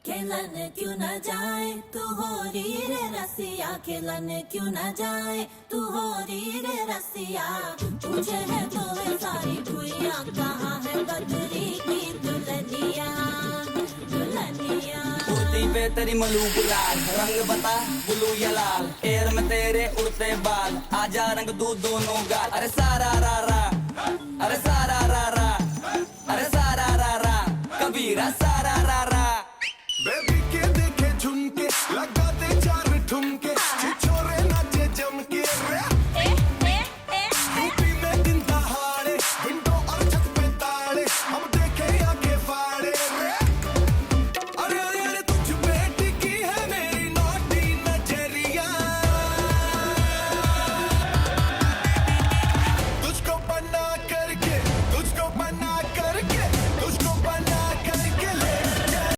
खेलन क्यों न जाए तू हो री रे रसिया, खेलन क्यों न जाए तू हो री रे रसिया। पूछे है तो वे सारी भुइया, कहाँ है बदरी की दुल्हनिया दुल्हनिया। कुर्ती पे तेरी मलूक लाल, रंग बता ब्लू या लाल, एयर में तेरे उड़ते बाल, आजा रंग दू दोनों गाल। अरे सारा रा रा, अरे सारा रा रा, अरे सारा रा रा, कबीरा सारा रा